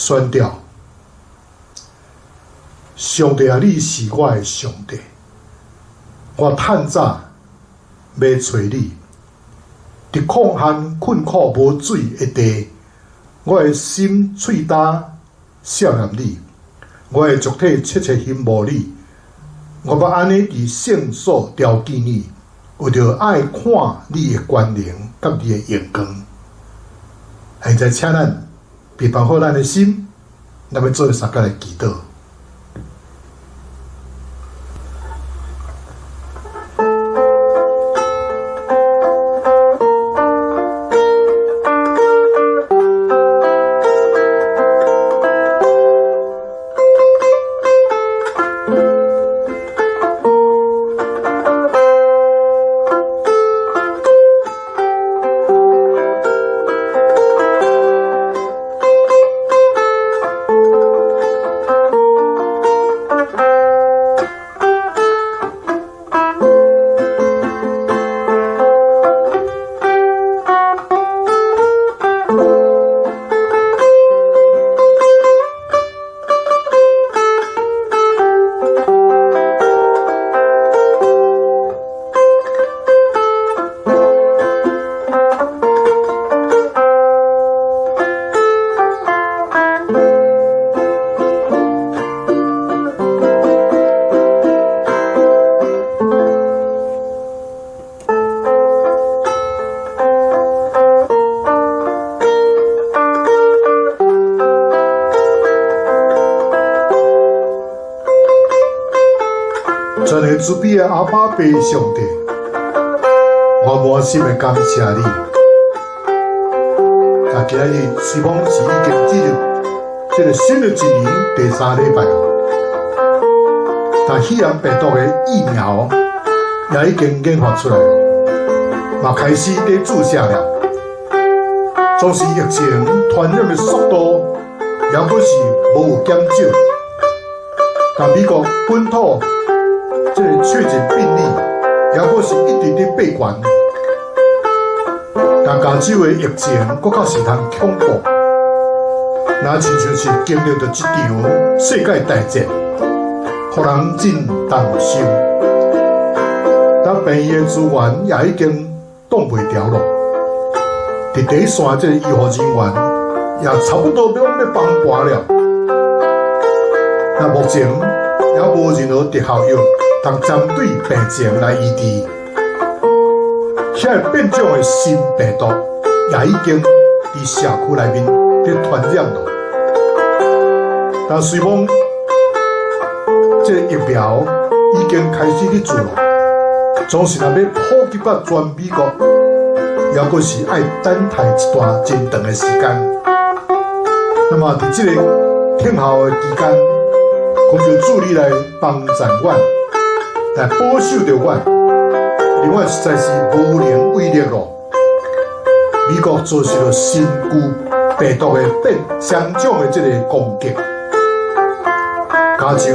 宣调：上帝啊，你是我的上帝，我趁早要找你。伫旷旱困苦无水的地，我的心喙焦想念你，我的肉体切切羡慕你。我要安尼伫圣所朝见你，为着爱看你的关联甲你的眼光。现在，请咱备办好咱的心，咱要做三角的祈祷。全能慈悲的阿爸爸上帝，我满心的感谢你。今日希望是已经进入这个新的一年第3礼拜，但肺炎病毒的疫苗也已经研发出来了，嘛开始在注射了。总是疫情传染的速度也不是无有减少，但美国本土这个确诊病例也阁是一直在爬悬，但加州的疫情阁较是通恐怖，那亲像是经历着一场世界大战，互人真担心。但病院的资源也已经挡袂牢了，伫第一线这个医护人员也差不多要崩盘了。那目前也无任何特效药通针对病情来医治。遐个变种的新病毒也已经伫社区内面在传染了。但虽望这个疫苗已经开始在做了，总是若要普及到全美国，也阁是爱等待一段真长的时间。那么伫这个听候的期间，恳求主你来帮助阮，来保守着阮，因为阮实在是无能为力咯。美国遭受了新冠病毒的双种的这个攻击，加上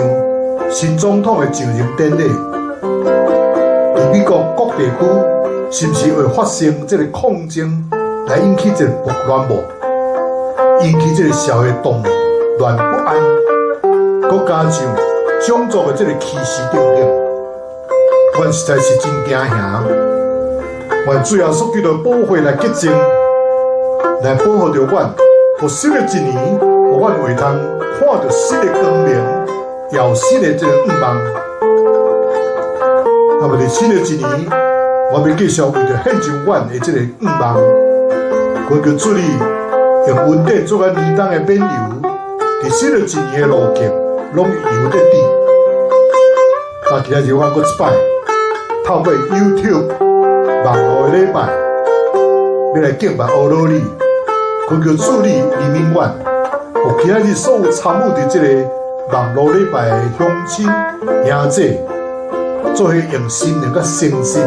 新总统的就任典礼，伫美国各地区是不是会发生这个抗争，来引起这个乱无，引起这个社会动乱不安，佮加上种族的这个歧视等等，阮实在是真惊吓。阮最后所求的保护来结晶，来保护着阮，互新的一年，互阮会通看到新的光明，也有新的这个愿望。那么伫新的一年，我要继续为着献上阮的这个愿望，恳求主你用稳定做个年冬的免流，伫新的一年的路径，拢由得滴。今仔日我搁一摆透过 YouTube 网络的礼拜，要来敬拜阿罗尼，恳求主你怜悯阮，互今仔日所有参与伫这个网络礼拜的乡亲兄姐，做伙用心灵甲诚实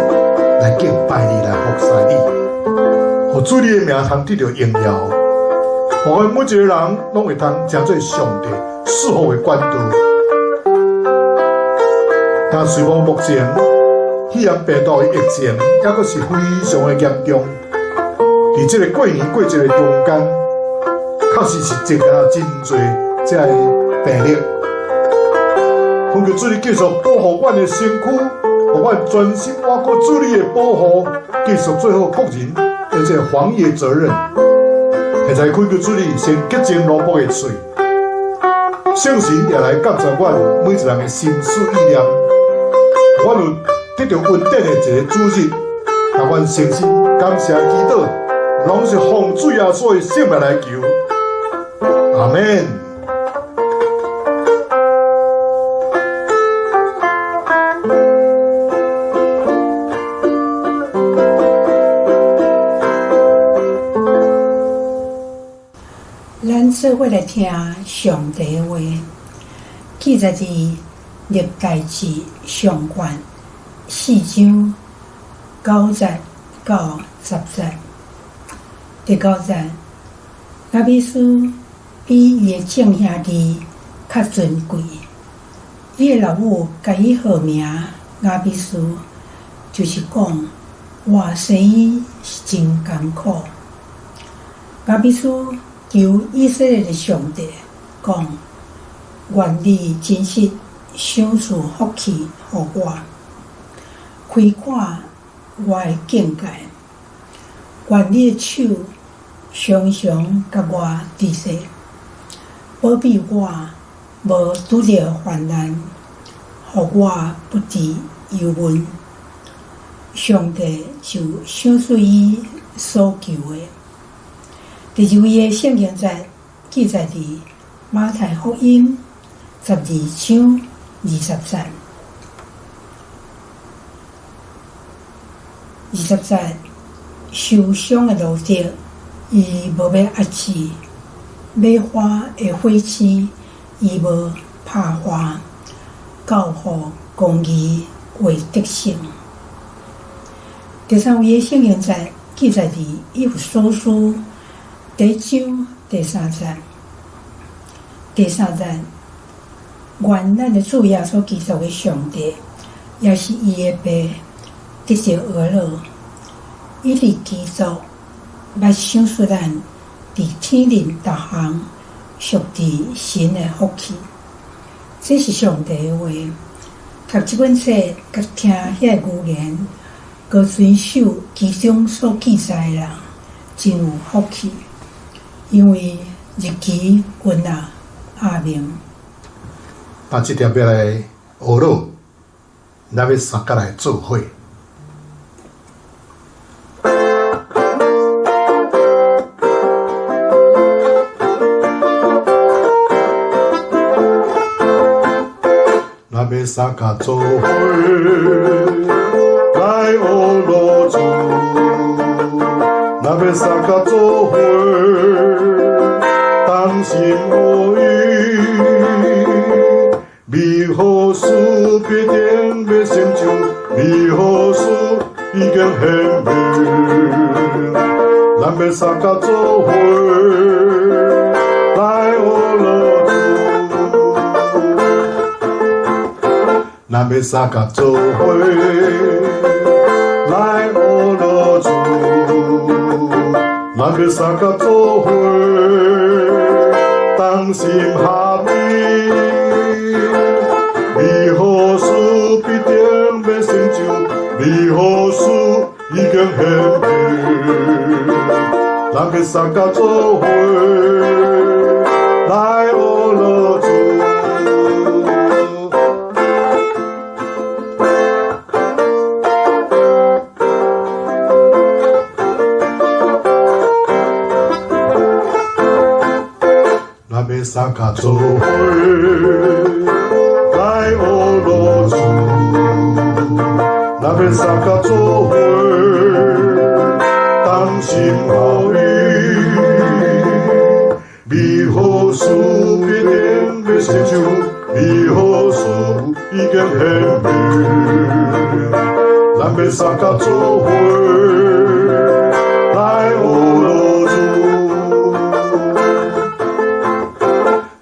来敬拜你，来服侍你，互主你的名通得到荣耀，互阮每一个人拢会通成做上帝赐福的管道。但虽望目前肺炎病毒的疫情也阁是非常的严重，伫这个过年过节的中间，确确实是增加真侪这病例。分球主任继续保护阮的身躯，互阮全心换过主任的保护，继续做好个人的这防疫责任。现在分球主任先洁净萝卜的嘴，圣神也来感召阮每一人的心思意念。阮有得到稳定的一个主日，但阮诚心感谢祈祷，拢是奉主耶稣的圣名来求。阿门。咱做伙来听上帝的话，记载伫历代志上卷4章9节到10节。第9节，亚比斯比伊的众兄弟较尊贵，伊的老母甲伊号名亚比斯，就是讲活生伊是真艰苦。亚比斯求以色列的上帝讲：愿你真实赏赐福气予我，开阔我的境界。愿你的手常常甲我伫势，保庇我无拄着患难，互我不致忧闷。上帝就赏赐伊所求的。第二位的圣经节记载伫马太福音12章20节。20节，受伤的路德，伊无要压制；买花的火星，伊无拍花，教互公义为德性。第三位的圣经节记载伫以弗所书第1章第3节。第3节，愿咱的主耶稣基督的上帝，也是伊的爸，得着俄乐，伊伫基督捌赏赐咱伫天灵逐项属伫神的福气。这是上帝的话。读这本册，甲听遐个语言，佮遵守其中所记载的人，真有福气。因为日期稳啊，阿明。把这条要来学咯，咱要三个来做伙。咱要三个做伙来学咯主，咱要三个做伙。当心我意，美好事必定要成就，美好事已经显明。咱要三个做伙来学咯主，咱要三个做伙来学咯主，咱要三个做伙。当心合意，美好事必定要成就，美好事已经显明。咱要三个做伙来学咯主。三个做伙来学咯主，咱要三个做伙同心合意，美好事必定要成就，美好事已经显明。咱要三个做伙来学咯主，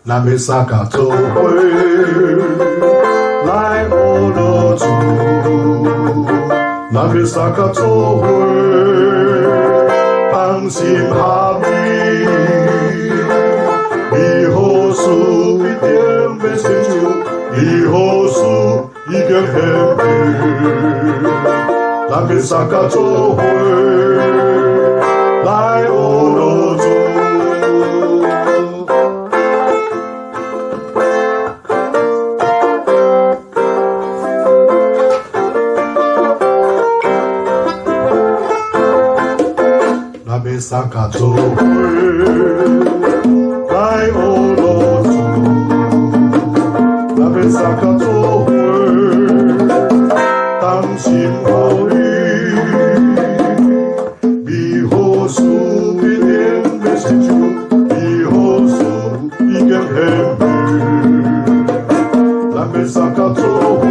咱要三个做伙来学咯主，咱要三个做伙同心合意，要成就，你好事已经显明，咱要三甲做伙来学路主。咱要三甲做伙来学路主，咱要三甲做伙同心合意，美好事必定要成就，美好事已经显明，咱要三甲做伙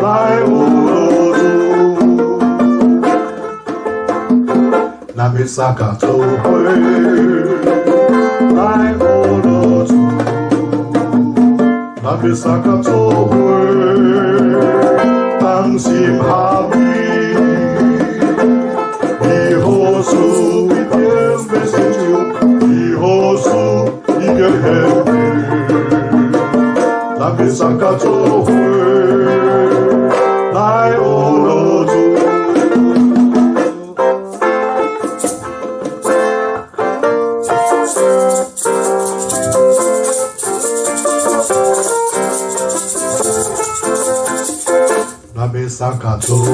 来学路主。咱要三甲做伙来学路主，咱要三甲做伙同心合意，美好事一定要成就，美好事已经显明，咱要三甲做伙来学路主。咱要三甲做伙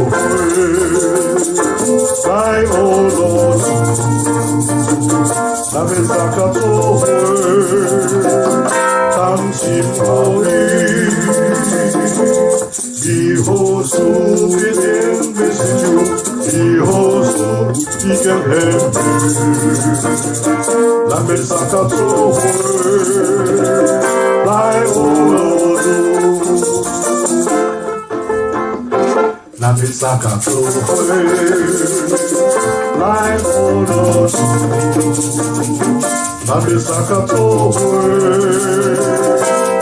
来学路主，咱要三甲做伙同心合意，美好事必定要成就，美好事已经显明，咱要三甲做伙来学路主。咱要三甲做伙来学路主，咱要三甲做伙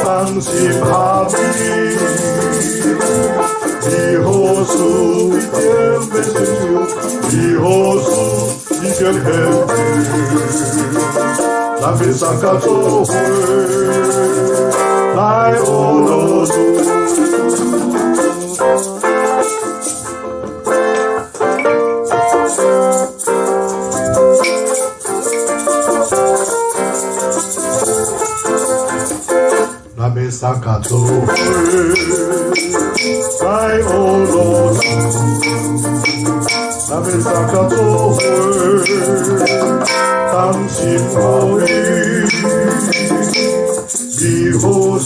同心合意，美好事一定要成就，美好事已经显明，咱要三甲做伙来学路主。咱要三甲做伙来学路主，咱要三甲做伙同心合意，美好事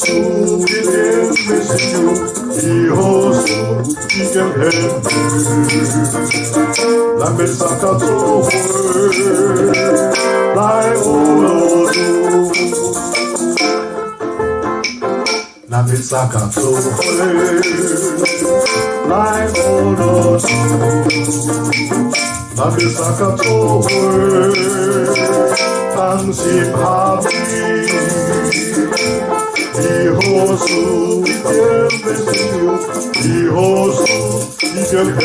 必定要成就，美好事已经显明，咱要三甲做伙来学路主。咱要三甲做伙来学路主，咱要三甲做伙同心合意，美好事一定要成就，美好事已经显明，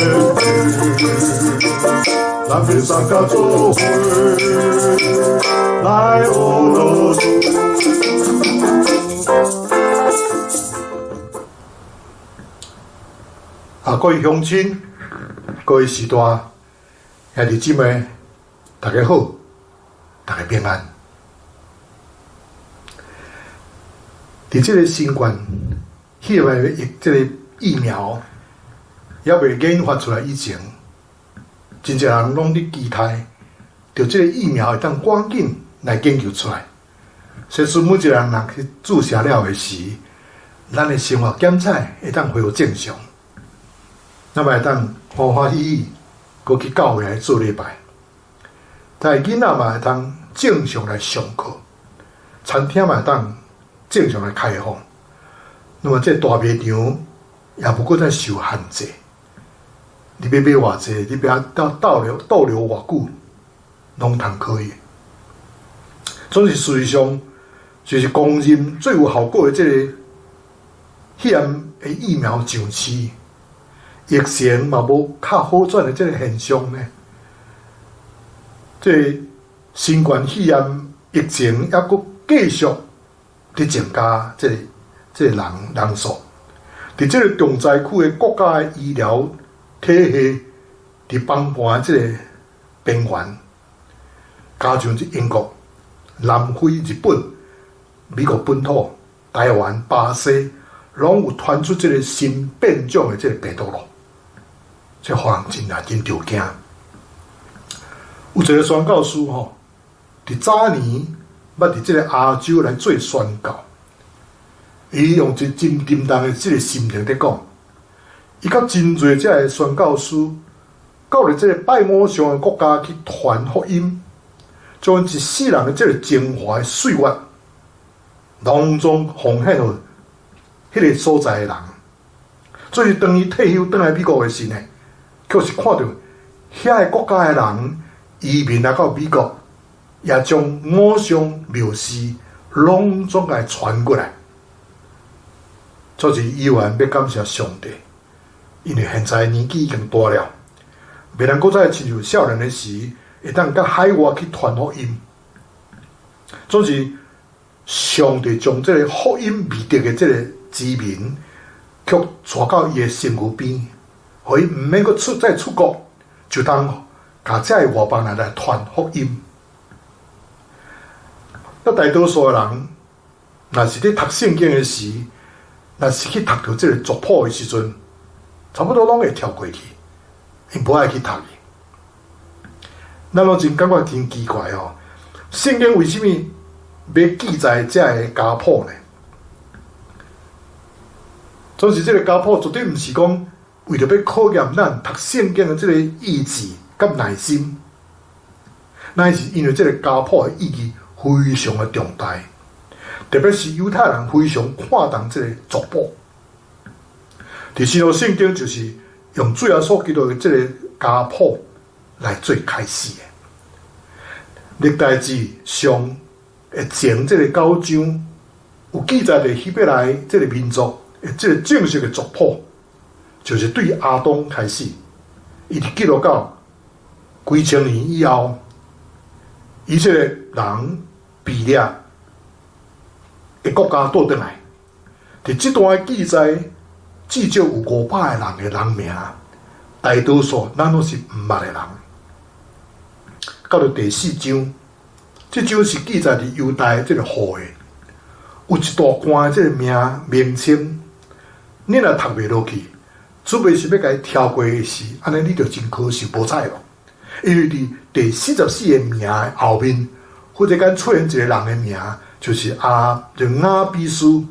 咱要三甲做伙来学路主。各位乡亲，各位时代兄弟姊妹，大家好，大家平安。伫这个新冠迄个这个疫苗还未研发出来以前，真侪人拢伫期待，着这个疫苗会当赶紧来研究出来。所以，每一个人若去注射了的时，咱的生活检测会当恢复正常。那么会当欢欢喜喜，过去教会来做礼拜。但是囡仔嘛会当正常来上课，餐厅嘛会当正常来开放。那么这大卖场也不过再受限制。你要买偌济，你不要逗留偌久，拢通可以。总是事实上，就是公认最有效果的这个险的疫苗上市。疫情嘛无较好转的这个现象呢，这新冠肺炎疫情还佫继续伫增加这个人数。伫这个重灾区的国家的医疗体系，伫崩盘这个边缘，加上即英国、南非、日本、美国本土、台湾、巴西，拢有传出这个新变种的这个病毒咯，这互人真着惊。有一个宣教师吼，伫早年捌伫这个亚洲来做宣教，伊用一真沉重的这个心情在讲，伊甲真侪这个宣教师，到了这个拜偶像的国家去传福音，将一世人的这个精华的岁月，隆重奉献予迄个所在的人。所以当伊退休倒来美国的时呢，却是看到遐个国家的人移民来到美国，也将偶像庙事隆重来传过来。所以伊有要感谢上帝，因为现在年纪已经大了，袂能够再亲像少年的时，会当甲海外去传福音。总是上帝将这个福音未得的这个子民，却带到伊的身躯边，互伊毋免阁再出国，就当甲这个外邦人来传福音。那大多数的人，若是伫读圣经的时，若是去读到这个族谱的时阵，差不多拢会跳过去，伊无爱去读。咱拢真感觉真奇怪哦，圣经为什么要记载这个家谱呢？总是这个家谱绝对毋是讲为着要考验咱读圣经的这个意志甲耐心，乃是因为这个家谱的意义非常的重大，特别是犹太人非常看重这个族谱。第四套圣经就是用主耶稣基督的这个家谱来做开始的。历代志上前这个9章有记载的希伯来这个民族的这个正式的族谱，就是对亚当开始，一直记录到几千年以后，以色列人比列的国家倒转来。伫这段记载，至少有500个人的人名，大多数咱拢是毋捌的人。到了第4章，这章是记载伫犹大这个户的，有一大段这个名称，你若读袂落去，准备是要甲伊跳过的时，安尼你就真可惜无彩咯。因为伫第44个名的后面，忽然间出现一个人的名，就是雅比斯。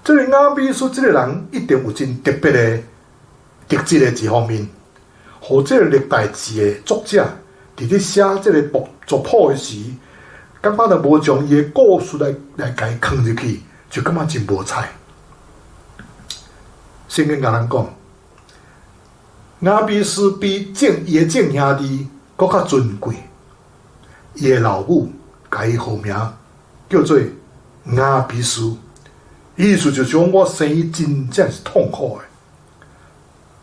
这个雅比斯这个人一定有真特别的特质的一方面，和这个历代志的作者伫咧写这个族谱的时，感觉就无将伊的故事来甲伊放入去，就感觉真无彩。圣经甲咱讲，雅比斯比伊的正兄弟搁较尊贵，伊的老母甲伊号名叫做雅比斯，意思就是讲我生伊真正是痛苦的。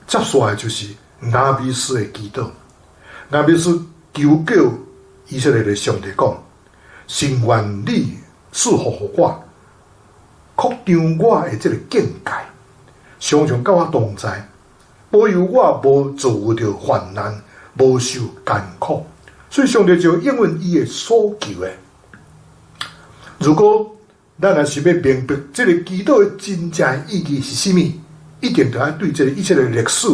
接下来就是雅比斯的祈祷，雅比斯求救以色列的上帝讲：神愿你赐福予我，扩张我的这个境界，常常甲我同在，保佑我无遭遇到患难，无受艰苦。所以上帝就应允伊的所求的。如果咱若是要明白这个祈祷的真正意义是什么，一定就要对这个以色列历史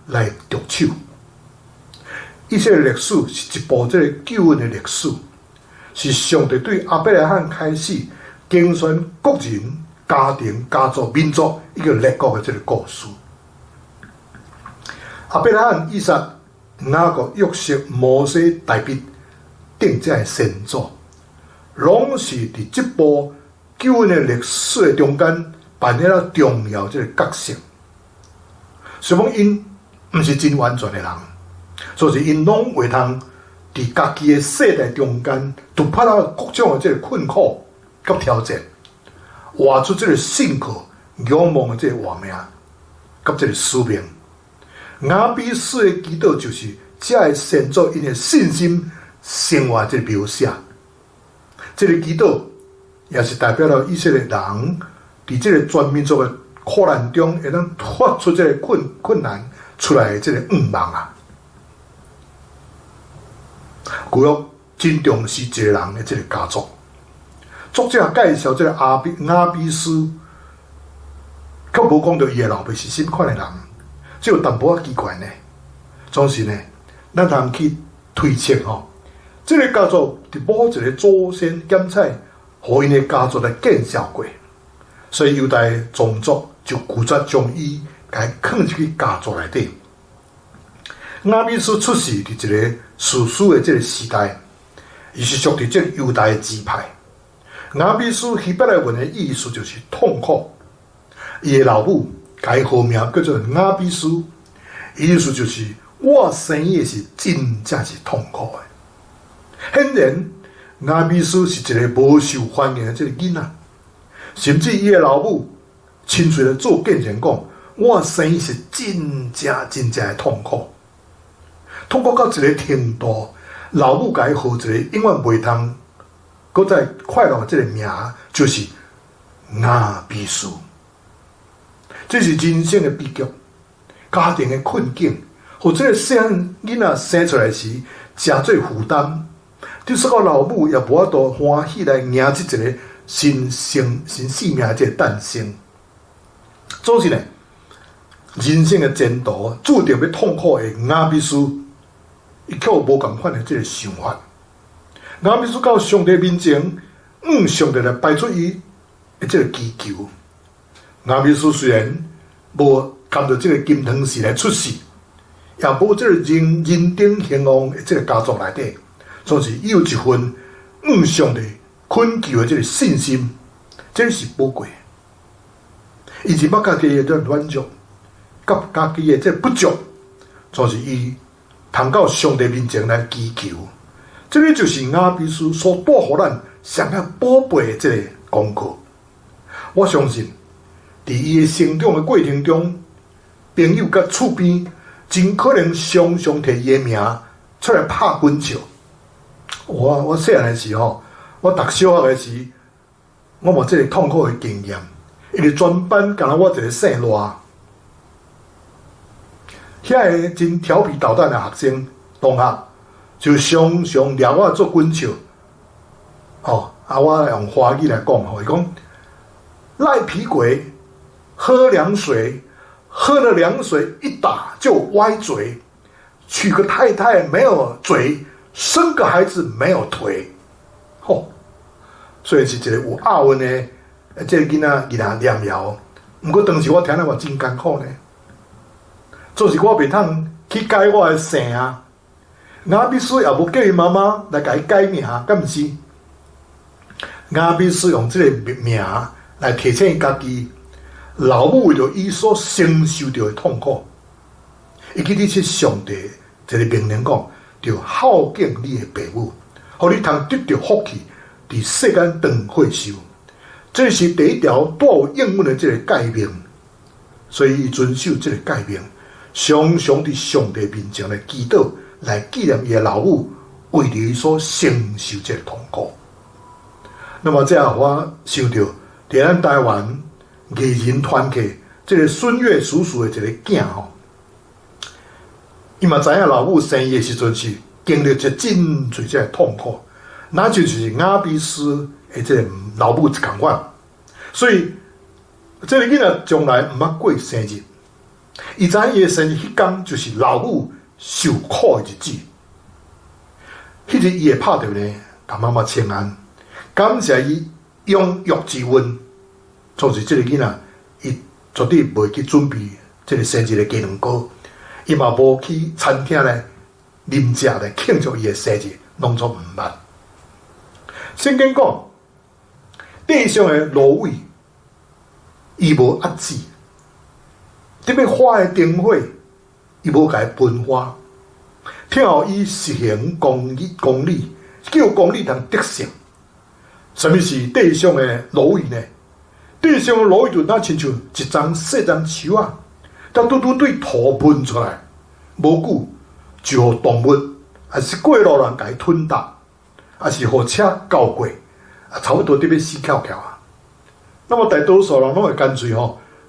来着手。以色列历史是一部这个救恩的历史，是上帝对亚伯拉罕开始竞选国人、家庭、家族、民族一个列国的这个故事。亚伯拉罕、以撒、雅各、约瑟、摩西、大卫等这些先祖，拢是伫这部救恩的历史的中间扮演了重要这个角色。所以讲，因毋是真完全的人，所以因拢会通伫家己的世代中间突破到各种的这个困苦甲挑战，活出这个信靠、仰望的这个活命甲这个使命。雅比斯的祈祷就是这个先祖因的信心生活这个描写。这个祈祷也是代表了以色列人伫这个全民族的苦难中，会当发出这个困难出来的这个愿望啊。旧约真重视一个人的这个家族。作者介绍这个亚比斯，却无讲到伊的老爸是什么款的人，这有淡薄仔奇怪呢。总是呢，咱通去推测吼，这个家族伫某一个祖先检采，互因的家族来建设过，所以犹太宗族就拒绝将伊甲放入去家族内底。亚比斯出世伫一个士师的这个时代，伊是属伫这个犹太的支派。亚比斯希伯来文的意思就是痛苦。伊的老母甲伊号名叫做亚比斯，意思就是我生伊是真正是痛苦的。显然，亚比斯是一个无受欢迎的这个囡仔，甚至伊的老母亲嘴来做见证讲，我生伊是真正的痛苦，痛苦到一个程度，老母甲伊号一个永远袂通搁再快乐的这个名，就是亚比斯。这是人生的悲剧，家庭的困境，或者细汉囡仔生出来时真做负担，对说到老母也无法度欢喜来迎这一个新生命的这个诞生。总是呢，人生的前途注定要痛苦的亚比斯，伊却有无共款的这个想法。亚比斯到上帝面前，上帝来摆出伊的这个祈求。亚比斯虽然无含着这个金汤匙来出世，也无这个人丁兴旺的这个家族内底，总是伊有一份上帝恳求的这个信心，这是宝贵的。伊是把家己的这软弱，甲家己的这不足，总是伊通到上帝面前来祈求。这个就是亚比斯所带予咱上较宝贝的这个功课。我相信，伫伊的成长的过程中，朋友甲厝边真可能常常摕伊的名出来拍滚笑。我细汉的时候，我读小学的时，我无这个痛苦的经验，因为全班敢若我一个姓赖。遐个真调皮捣蛋的学生同学，就常常掠我做滚笑。我用华语来讲伊讲赖皮鬼喝凉水，喝了凉水一打就歪嘴，娶个太太没有嘴，生个孩子没有腿。所以是一个有押韵的这个囡仔念谣。不过当时我听了我真艰苦呢，总是我袂通去改我的姓啊。亚比斯也无叫伊妈妈来甲伊改名，敢毋是？亚比斯用这个名来提醒伊家己，老母为着伊所承受着的痛苦，伊去伫上帝一个命令讲，着孝敬你的父母，互你通得到福气，伫世间长岁寿。这是第一条带有应允的这个诫命，所以伊遵守这个诫命，常常伫上帝面前来祈祷，来纪念伊的老母为着伊所承受这个痛苦。那么这样我想到，伫咱台湾艺人团契这个孙越叔叔的一个囝伊嘛知影老母生伊的时阵是经历一真侪这个痛苦，那就是亚比斯的这个老母一同款，所以这个囡仔将来毋捌过生日，伊知影伊的生日迄天就是老母受苦的日子。迄日伊会拍着呢，甲妈妈请安，感谢伊养育之恩。总是这个囡仔，伊绝对袂去准备这个生日的鸡卵糕，伊嘛无去餐厅来啉食来庆祝伊的生日，拢做毋捌。圣经讲，地上的芦苇，伊无压止，特别花的灯火，伊无甲伊分花。听候伊实行公理，叫公理通得胜。什么是地上的芦苇呢？地上的芦苇就亲像一丛细丛树啊，但拄拄对土喷出来，无久就互动物还是过路人甲伊吞踏，还是互车交过，差不多得要死翘翘啊。那么大多数人拢会干脆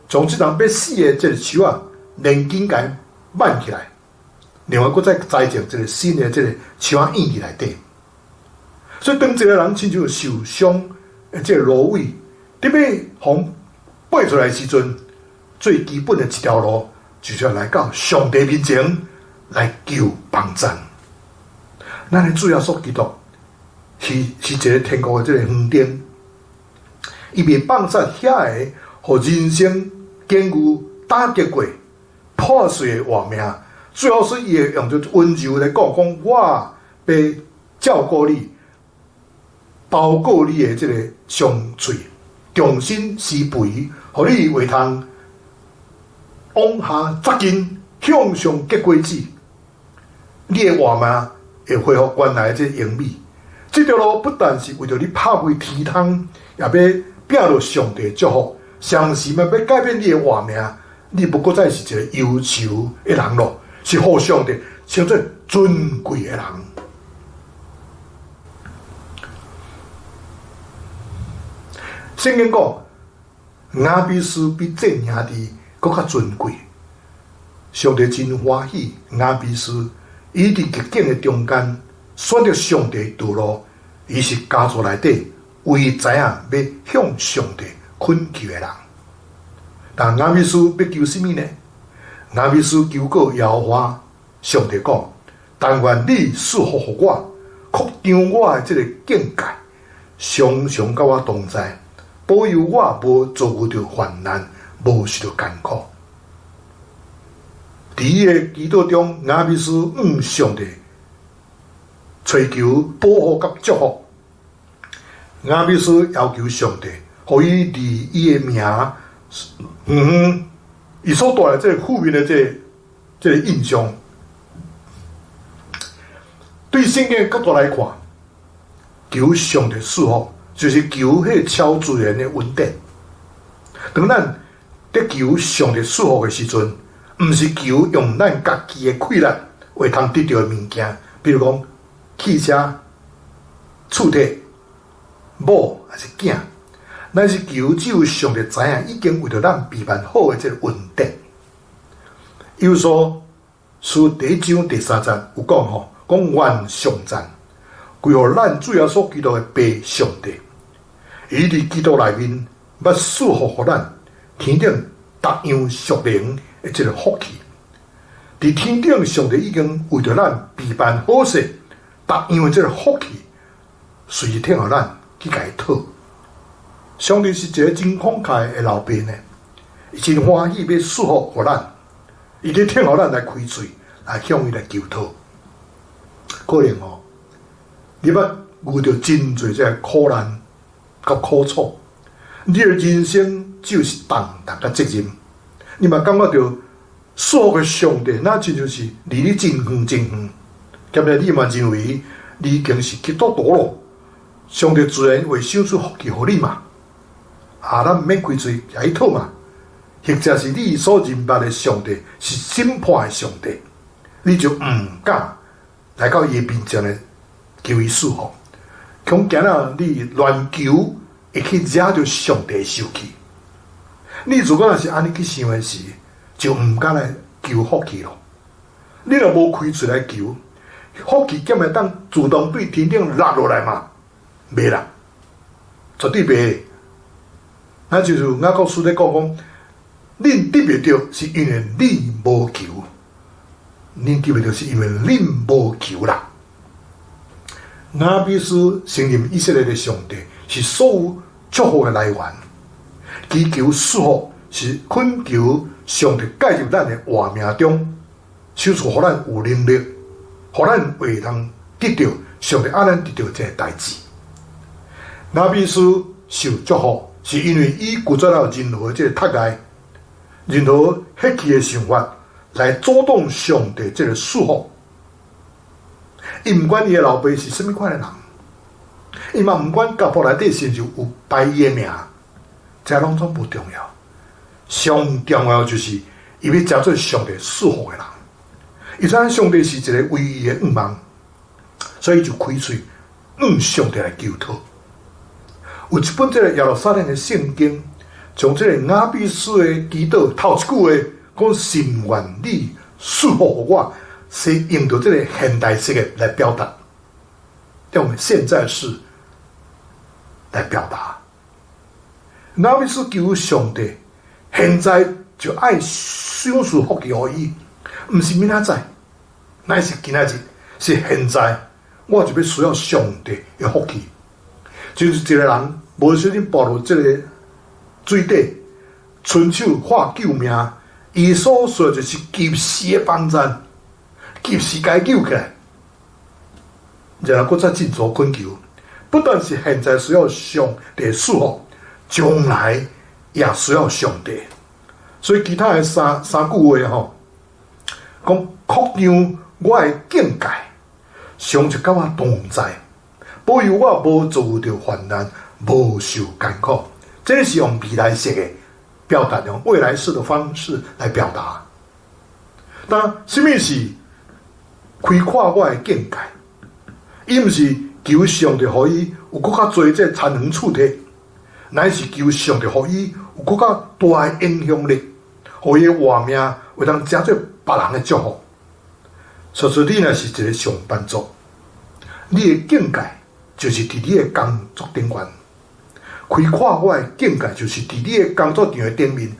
将这人要死的这个树啊，连根给挽起来，另外再栽种这个新的这个树啊印起内底。所以当一个人亲像受伤的这个芦苇，得要从爬出来的时阵，最基本的一条路就是要来到上帝面前来求帮助。咱的主耶稣基督是一个天国的这个园丁，伊未放下遐个互人生坚固打击过破碎的活命，最后是伊会用着温柔来讲，我要照顾你，包裹你的这个伤脆，重新施肥，互你会通往下扎根，向上结果子。你的活命会恢复原来的这个荣美。这条路不但是为着你拍开天窗，也要拼到上帝祝福。相时嘛，要改变你的活命，你不过再是一个忧愁的人咯，是互上帝称作尊贵的人。圣经讲，雅比斯比正兄弟更较尊贵。上帝真欢喜雅比斯，伊伫逆境的中间选择上帝道路，伊是家族内底唯一知影要向上帝恳求的人。但雅比斯要求什么呢？雅比斯求告耶和华，上帝讲：但愿你赐福予我，扩张我的这个境界，常常甲我同在。保佑我无遭遇到患难，无受到艰苦。伫伊个祈祷中，雅比斯向上帝追求保护甲祝福。雅比斯要求上帝，互伊伫伊个名，伊所带来这个负面的这个印象。对圣经角度来看，求上帝赐福。就是求迄超自然的稳定。当咱在求上帝赐福的时阵，毋是求用咱家己的气力为通得到的物件，比如讲汽车、厝体、某还是囝，咱是求只有上帝知影已经为着咱备办好的这个稳定。比如说，书第1章第3节有讲讲愿上赞。归互咱主要所基督的爸上帝，伊伫基督内面要赐福互咱天顶逐样属灵的这个福气。伫天顶上帝已经为着咱备办好势，逐样的这个福气，随时听互咱去甲伊讨。上帝是一个真慷慨的老爸呢，伊真欢喜要赐福互咱，伊咧听互咱来开嘴，来向伊来求讨。可能你捌遇到真侪这苦难甲苦楚，你的人生就是重大的责任。你嘛感觉到所有的上帝，那真就是离你真远真远。今日你嘛认为你已经是基督徒咯，上帝自然会赏出福气互你嘛。咱毋免开嘴来讨嘛，或者是你所认捌的上帝是审判的上帝，你就毋敢来到伊面前的。求伊赐福，恐惊你乱求，会去惹到上帝生气。你如果若是安尼去想的时，就毋敢来求福气咯。你若无开嘴来求，福气敢会当自动对天顶落落来嘛？袂啦，绝对袂。那就是雅各书咧讲，恁得袂到，是因为恁无求；恁得袂到，是因为恁无求啦。雅比斯承认以色列的上帝是所有祝福的来源，祈求赐福是恳求上帝介入咱的活命中，手赐互咱有能力，互咱会通得到上帝让咱得到这个代志。雅比斯受祝福，是因为伊拒绝了任何这个脱碍、任何黑气的想法来阻挡上帝这个赐福。伊毋管伊的老爸是甚物款的人，伊嘛毋管家谱内底是就有排伊的名，这拢总无重要。上重要就是伊要接做上帝赐福的人。伊知影上帝是一个唯一的愿望，所以就开嘴向上帝来求讨。有一本这个耶路撒冷的圣经，从这个雅比斯的祈祷头一句话讲神愿你赐福给我，是用到这个现代式的来表达，用现在式来表达。雅比斯求上帝，现在就爱享受福气给伊，不是明仔载，乃是今仔日，是现在，我就要需要上帝的福气。就是一个人无小心暴露这个水底，伸手化救命，伊所需就是及时的帮赞，及时该救起来，然后再尽早恳求。不但是现在需要上帝赐福，将来也需要上帝。所以其他的三句话吼，讲扩张我的境界，上就甲我同在，保佑我无遭到患难，无受艰苦。这是用未来式的表达，用未来式的方式来表达。但什么是开阔我的境界？伊毋是求上帝予伊有更较多这参能处体，乃是求上帝予伊有更较大的影响力，予伊的活命会当成做别人的祝福。所以你若是一个上班族，你的境界就是伫你的工作顶端。开阔我的境界就是伫你的工作场的顶面，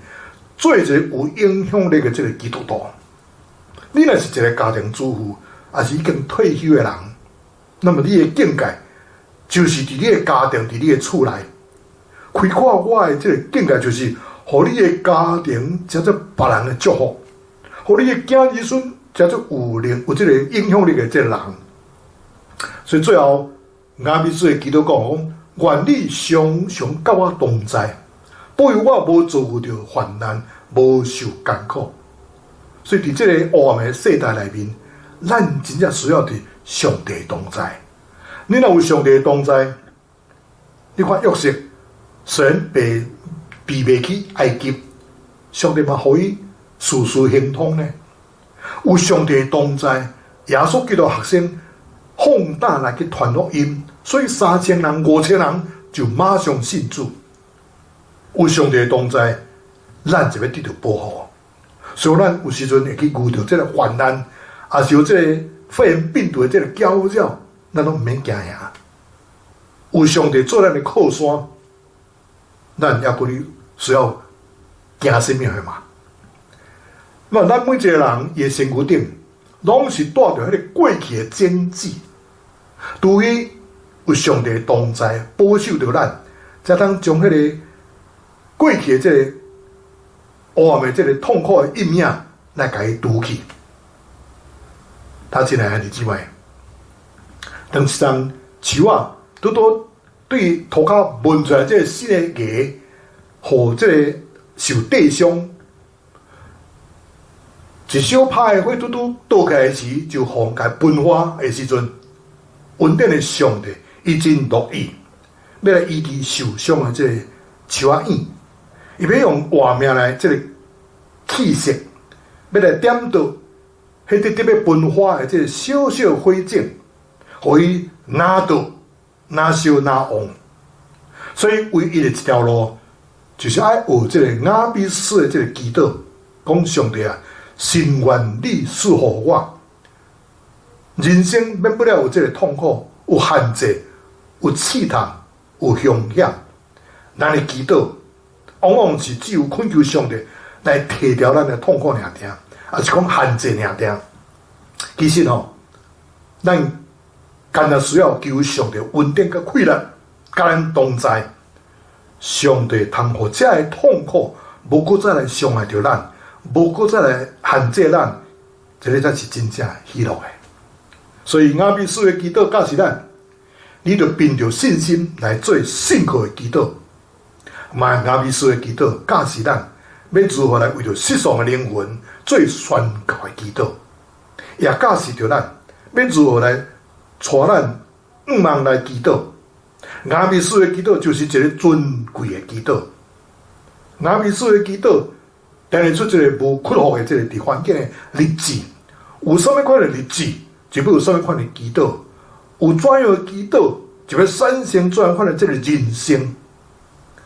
做一个有影响力的这个基督徒。你若是一个家庭主妇，也是已经退休的人，那么你的境界就是伫你的家庭，伫你的厝内。开阔我的这个境界就是，互你的家庭成做别人的祝福，互你的囝儿孙成做有这个影响力的这个人。所以最后，雅比斯的祈祷讲：愿你常常甲我同在，保佑我无遭到患难，无受艰苦。所以伫这个黑暗的世代内面，咱真正需要伫上帝同在。你若有上帝同在，你看约瑟虽然被卖去埃及，上帝嘛互伊事事亨通呢。有上帝同在，耶稣基督学生放胆来去传福音，所以3000人、5000人就马上信主。有上帝同在，咱就要得到保护。所以咱有时阵会去遇到这个患难，也是有这个肺炎病毒的这个搅扰，咱拢毋免惊吓。有上帝做咱的靠山，咱也不需要惊什么的嘛。那咱每一个人伊的身躯顶，拢是带着迄个过去的荆棘，除非有上帝同在保守着咱，才当将迄个过去的这个黑暗的这个痛苦的阴影来甲伊除去。他亲爱的弟兄姊妹，当一张树啊，拄拄对涂骹闻出来这个新的芽，互这个受地伤。一小拍的花拄拄倒起来时，就互甲喷发的时阵，稳定的上帝已经乐意，要来医治受伤的这个树仔影，伊要用活命来这个气息，要来点到迄直直要喷发的这个小小火种，互伊拿到拿烧拿旺。所以唯一的一条路，就是爱学这个雅比斯的这个祈祷，讲上帝啊。神愿你赐福我，人生免不了有这个痛苦，有限制，有试探，有凶险。咱的祈祷往往是只有恳求上帝来提掉咱的痛苦尔定，也是讲限制尔定。其实咱干那需要求上帝稳定甲快乐，甲咱同在。上帝通互这个痛苦，无搁再来伤害着咱。无搁再来限制咱，这个才是真正喜乐的。所以雅比斯的祈祷教示咱，你着凭着信心来做信靠的祈祷。嘛，雅比斯的祈祷教示咱，要如何来为着失丧的灵魂做宣告的祈祷，也教示着咱要如何来带咱望来祈祷。雅比斯的祈祷就是一个尊贵的祈祷。雅比斯的祈祷。但是出一个无困惑的这个伫环境的日子，有什么款的日子，就要有什么款的祈祷；有怎样的祈祷，就要产生怎样款的这个人生。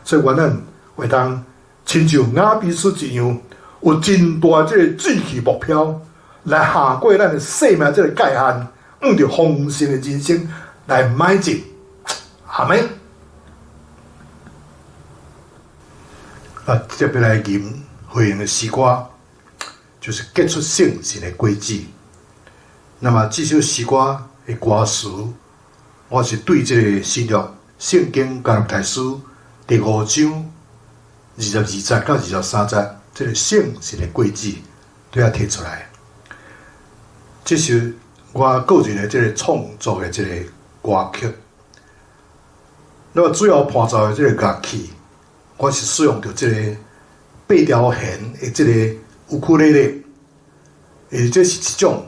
所以愿咱会当亲像雅比斯一样，有真大这个志气目标，来下过咱的生命这个界限，按照丰盛的人生来迈进。阿们。接下来吟回应的诗歌，就是结出圣神的轨迹。那么这首诗歌的歌词，我是对这个新约圣经加入台书第5章22节到23节，这个圣神的轨迹都要提出来。这是我个人的这个创作的这个歌曲。那么主要伴奏的这个乐器，我是使用着这个8条弦的这个乌克丽丽，这是一种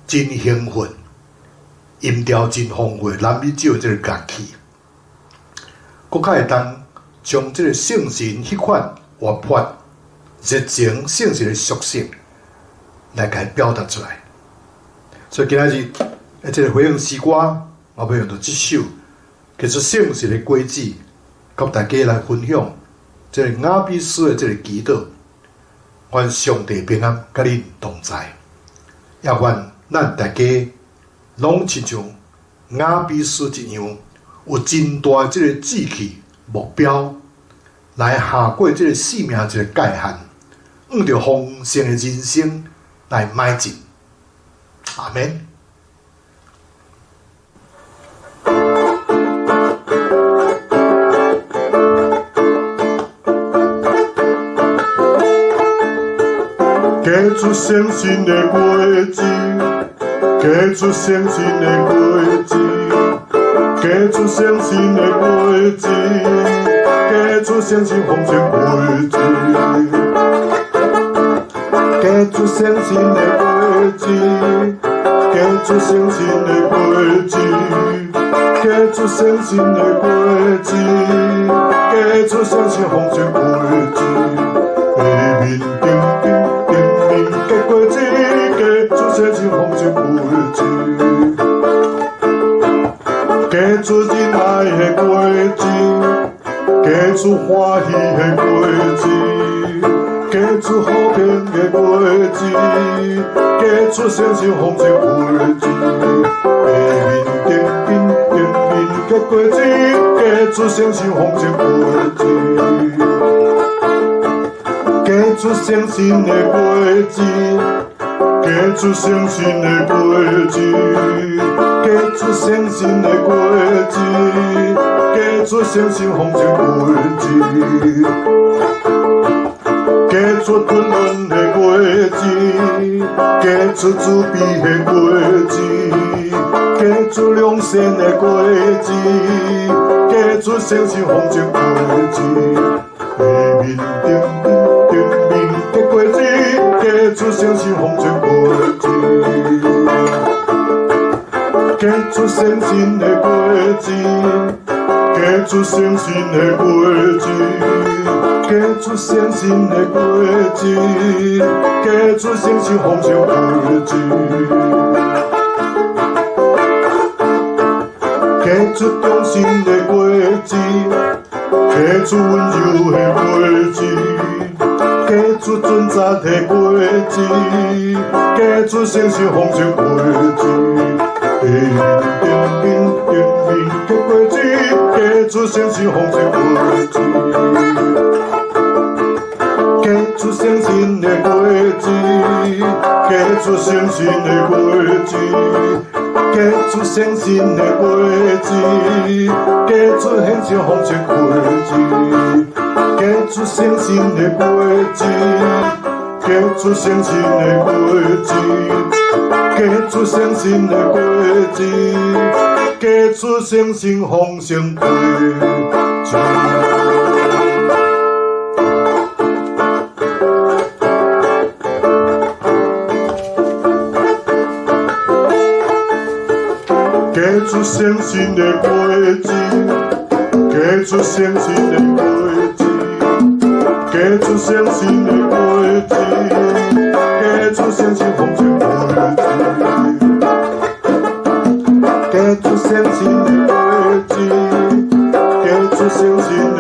真兴奋、音调真丰富的南美洲这个乐器，佫较会当将这个圣神迄款活泼、热情、圣神的属性来甲表达出来。所以今仔日这个回应诗歌，我要用到这首。其实圣神的轨迹，甲大家来分享这个雅比斯的这个祈祷，愿上帝平安甲恁同在，也愿咱大家拢亲像雅比斯一样，有真大的这个志气目标，来下过这个生命这个界限，按照丰盛的人生来迈进。阿们。结出圣神的轨迹，结出圣神的轨迹，结出圣神的轨迹，结出圣神丰盛轨迹，结出圣神的轨迹，结出圣神的轨迹，结出圣神的轨迹，结出圣神丰盛轨迹，下面结轨迹，结出圣神丰盛轨迹，结出仁爱的轨迹，结出欢喜的轨迹，结出和平的轨迹，结出圣神丰盛轨迹，下面结轨迹，结出圣神丰盛轨迹。结出圣神的轨迹，结出圣神的轨迹，结出圣神的轨迹，结出圣神丰盛轨迹，结出吞忍的轨迹，结出慈悲的轨迹，结出良善的轨迹，结出圣神丰盛轨迹，下面结轨迹，结出圣神丰盛轨迹，结出圣神的轨迹，结出圣神的轨迹，结出圣神的轨迹，结出圣神丰盛轨迹，结出忠心的轨迹，结出温柔的轨迹。结出准则的轨迹，结出圣神丰盛轨迹，结轨迹，结出圣神丰盛轨迹，结出圣神的轨迹，结出圣神的轨迹，结出圣神的轨迹，结出圣神丰盛轨迹。结出圣神的轨迹，结出圣神的轨迹，结出圣神的轨迹，结出圣神丰盛轨迹。结出圣神的轨迹，结出圣神的轨迹。结出圣神的轨迹，结出圣神丰盛轨迹，结出圣神的轨迹，结出圣神的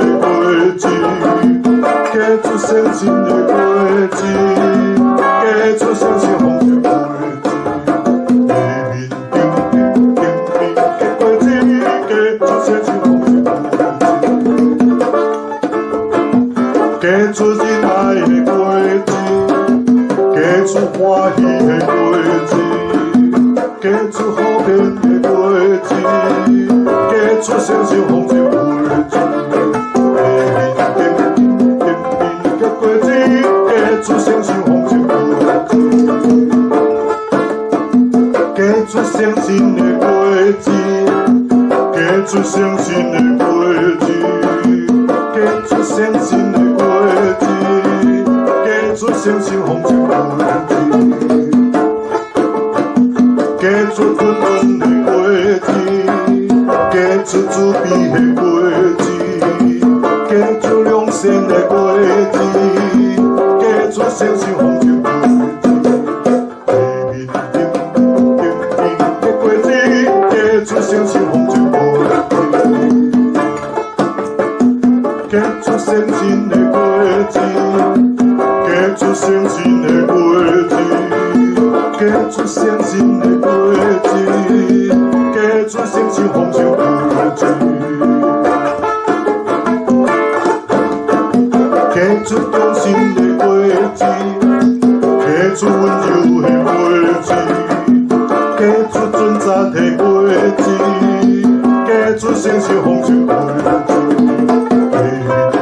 出欢喜的果子，结出好命的果子，结出生生丰盛的果子。的果子，结出生生丰盛的果子，结出生生的果子，结出生生的果子，结出生生的果子，结出生生丰盛的果子，结出温暖的果子，结出慈悲的果子，结出良善的果子，结出生生丰盛的果子，的果子，结出生生丰盛的果子，结出生生的果子，结出生生的果子，结出生生的果子，结出生生丰盛的果子。结出忠心的果子，结出温柔的果子，结出准则的果子，结出生生丰盛的果子，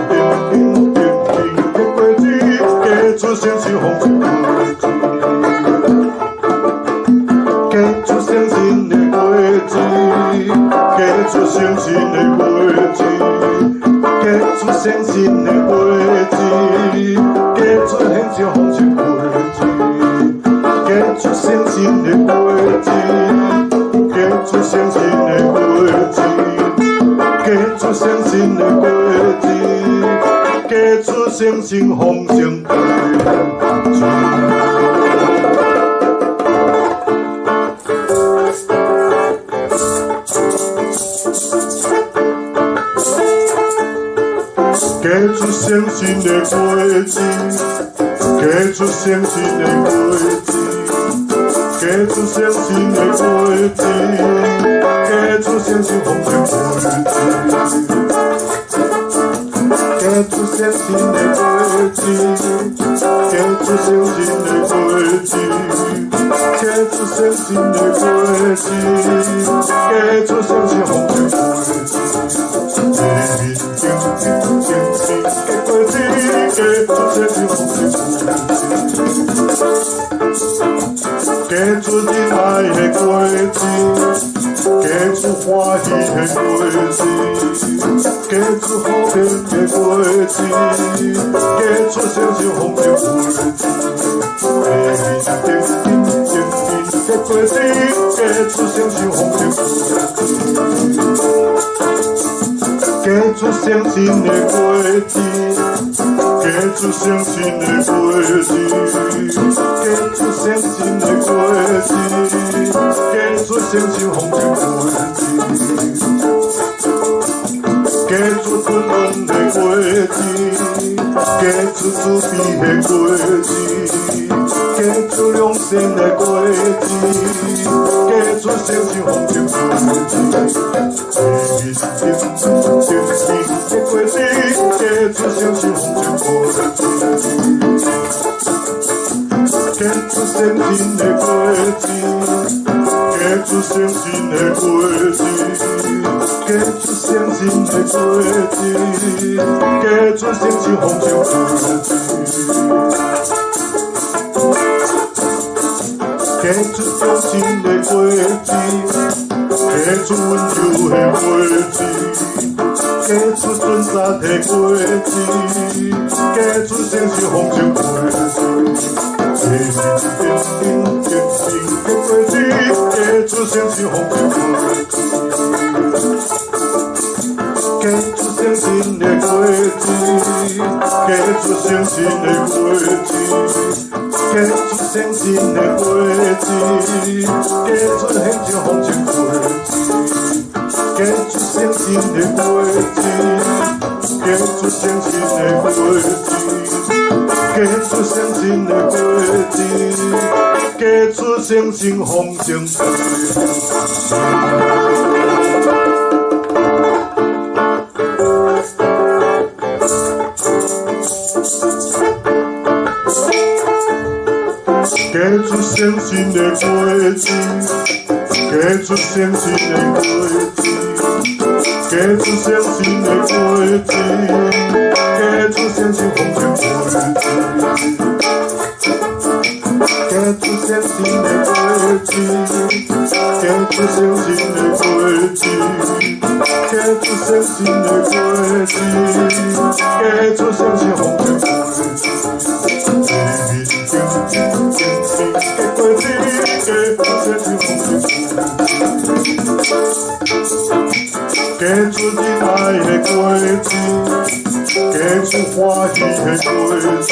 的果子，结出生生丰盛的果子，结出生生的果子，结出生生的果子。结出生生的果子，结出很少丰盛的果子，结出生生的果子，结出生生的果子，结出生生的果子，结出生生丰盛的果子。结出生生的果子，结出生生的果子，结出生生的果子，结出生生丰盛的果子，结出生生的果子，结出生生的果子，结出生生的果子，结出生生丰盛的果子。的果子，结出生生丰盛的果子，结出仁爱的果子，结出欢喜的果子，结出好命的果子，结出生生丰盛的果子，的果子，结出生生丰盛的果子。结出生生的果子，结出生生的果子，结出生生的果子，结出生生丰盛的果子，结出温暖的果子，结出慈悲的果子，结出良善的果子，结出生生丰盛的果子。的果子，结出生生丰盛的果子，结出生生的果子，结出生生的果子，结出生生的果子，结出生生丰盛的果子，结出忠心的果子，结出温柔的果子。结出准则的果子，结出生生丰盛的果子，的果子，结出生生丰盛的果子，结出生生的果子，结出生生的果子，结出生生的果子，结出很少丰盛的果子。结出生生的果子，结出生生的果子，结出生生的果子，结出生生丰盛的果子。给出相信的轨迹，给出相信的轨迹，给出相信的轨迹，给出相信红尘轨迹，给出相信的轨迹，给出相信的轨迹，给出相信的轨迹，给出相信红尘轨迹。给出真爱的轨迹，给出欢喜的轨迹，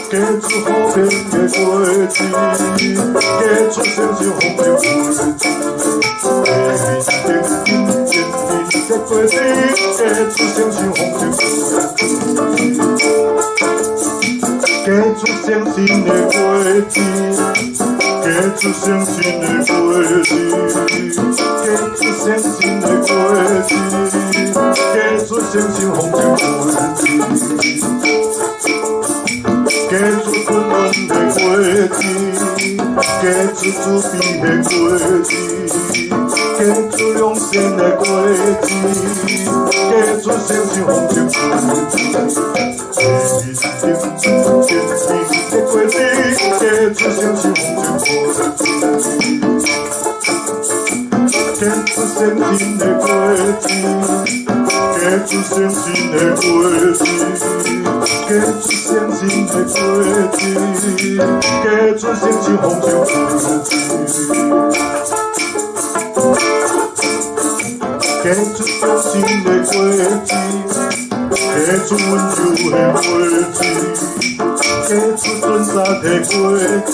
给出和平的轨迹，给出相信红的轨迹，给轨迹，给出相信红的轨迹，给出相信的轨迹。给出相信的轨迹，给出相信的轨迹，给出相信红尘轨迹，给出困难的轨迹，给出自闭的轨迹，给出良善的轨迹，给出相信红尘轨迹。给出相信红尘轨迹，给出相信的轨迹，给出相信的轨迹，给出相信的轨迹，给出相信红尘轨迹，给出相信的轨迹，给出温柔的轨迹。给出尊杀的轨迹，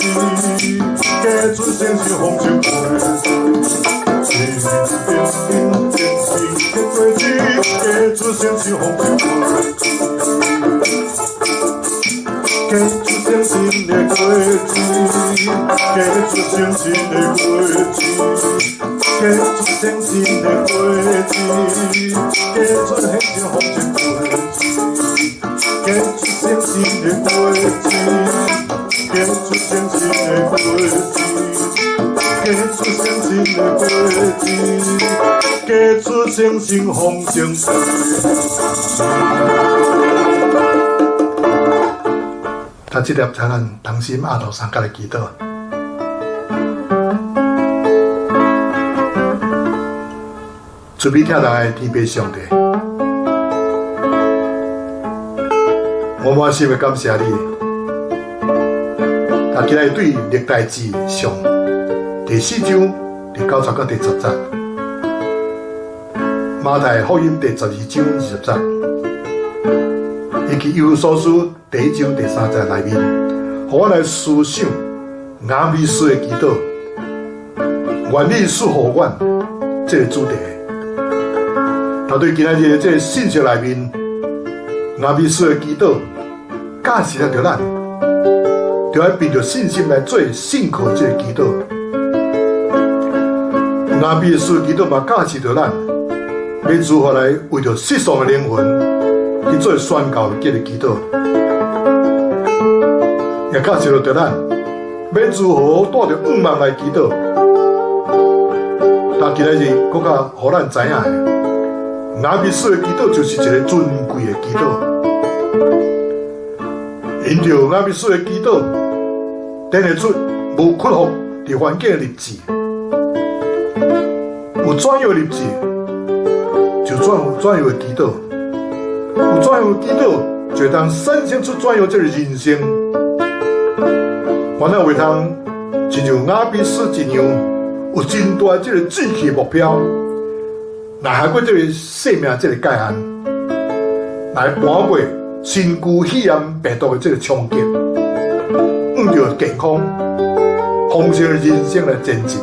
给出相信红尘轨迹，给出相信红尘轨迹，给出相信的轨迹，给出相信的轨迹，给出相信的轨迹，给出相信红尘轨迹。给出相信的轨迹，给出相信的轨迹，给出相信的轨迹，给出相信红尘轨迹。他这粒才咱同心阿道三甲的祈祷。慈悲疼爱的天父上帝。我满心的感谢你，今日对历代志上第4章第9节到第10節，馬太福音第12章20節，以及以弗所書第1章第3節內面，讓我來思想亞美斯的祈禱，願你賜予阮這個主題。對今日這個信息內面，亞美斯的祈禱。教示了着咱，就要憑着信心來做信靠這個祈禱。亞美斯祈禱嘛，教示着咱，要如何來為着失喪的靈魂去做宣告這個祈禱，也教示着咱，要如何帶着仰望來祈禱。但今日更加讓咱知影的，亞美斯的祈禱就是一個尊貴的祈禱。因着亞美斯的祈禱，展現出無屈服佇環境的立志，有怎樣的立志，就怎樣的祈禱，有怎樣的祈禱，就當產生出怎樣這個人生。原來會通親像亞美斯一樣，有真大這個志氣目標，來下過這個生命這個界限，來搬過。身軀肺炎病毒的這個衝擊，用着健康、豐盛的人生來前進。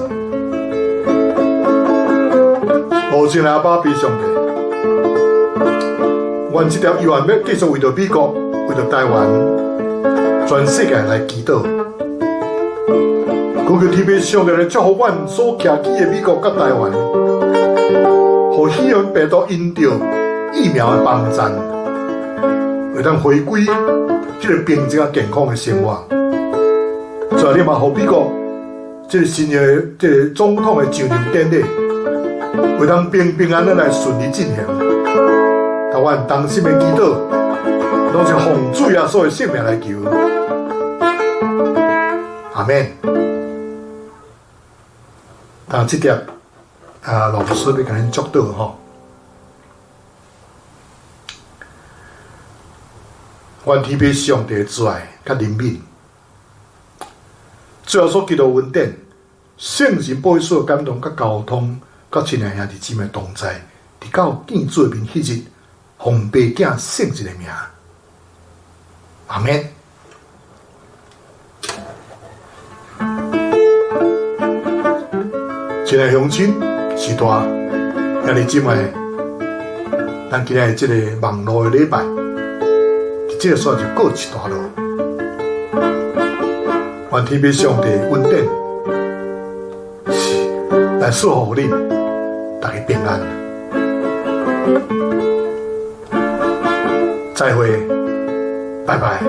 無盡阿爸比上帝，願這條猶原要繼續為着美國、為着台灣、全世界來祈禱。求天父上帝來祝福阮所徛起的美國甲台灣，互肺炎病毒因着疫苗的幫助。會當回歸這個平靜啊健康的生活，做所以你嘛，互美国这个新的这个总统的就任典礼，会当平平安安来顺利进行。台湾当心的祈祷，拢是奉主耶稣的性命来求。阿免。这点老师要甲恁祝祷吼。愿天父上帝之爱甲怜悯，最后所基督恩典，圣神保守感动甲交通，甲亲爱兄弟姊妹同在，伫到见主的面迄日，奉爸囝圣子的名，阿免。亲爱乡亲、时代、兄弟姊妹，咱今日这个网络的礼拜，这个算就过一段路。愿天父上帝恩典是来祝福恁，大家平安。再会，拜拜。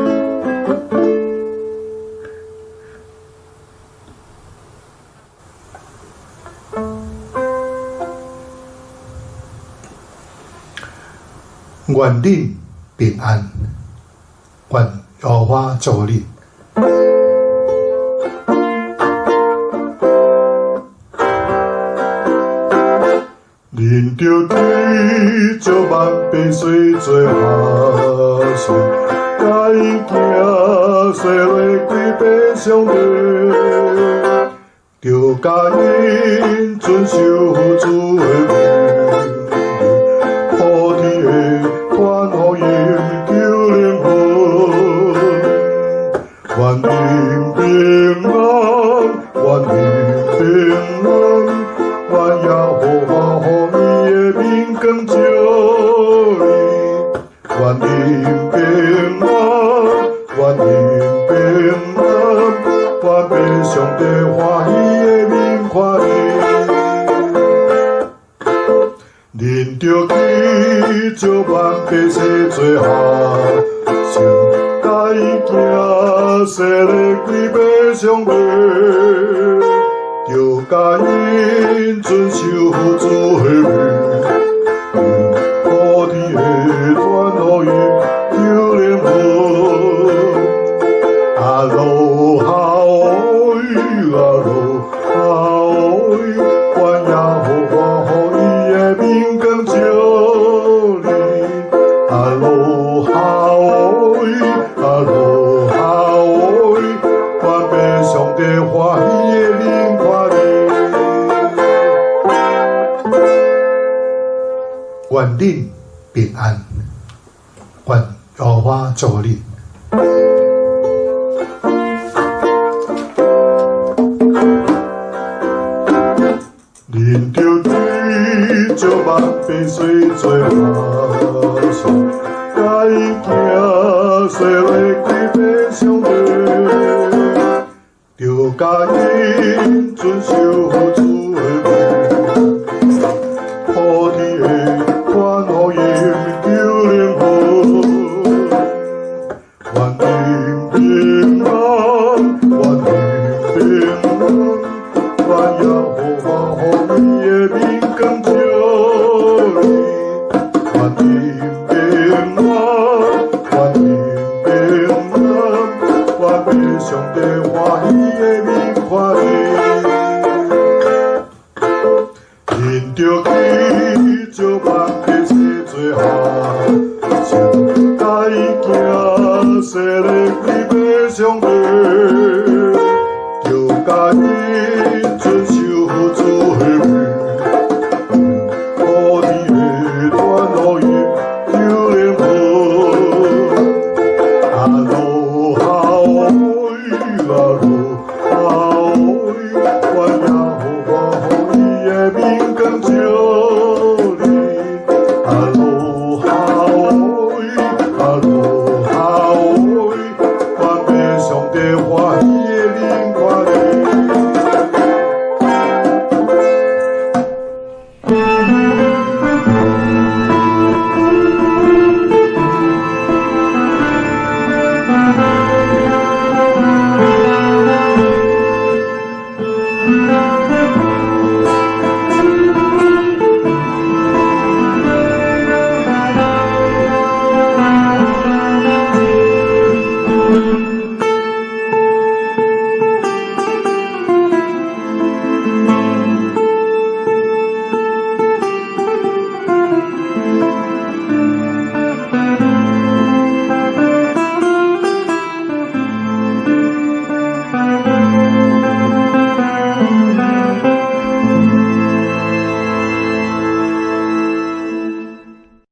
愿恁平安，愿耶和华祝福恁。恁着记着万百岁做下世，甲伊行细落几百上帝，着甲因遵守主的命令，普天的愿予因求灵魂，愿恁平安，愿恁平安，愿耶和华予伊的面光照你，愿恁平安，愿恁平安，愿被上帝欢喜的面看你，恁着记着万百世做下生，甲伊行细个几百上帝，着甲因遵守主的命令，普天的愿予伊求灵魂，阿罗哈伊，阿罗哈伊，愿耶和华予伊的面光照你，阿罗哈伊，阿罗哈伊，愿被上帝欢喜的面看你，愿恁平安，愿耶和华祝福恁。恁着记着万百岁做下生，甲伊行细落几百上帝，着甲因遵守主的命令，普天的愿予因求灵魂，愿恁平安，愿恁平安，愿耶和华予伊的面光照你，愿恁平安，愿恁平安，愿被上帝欢喜的面看你，恁着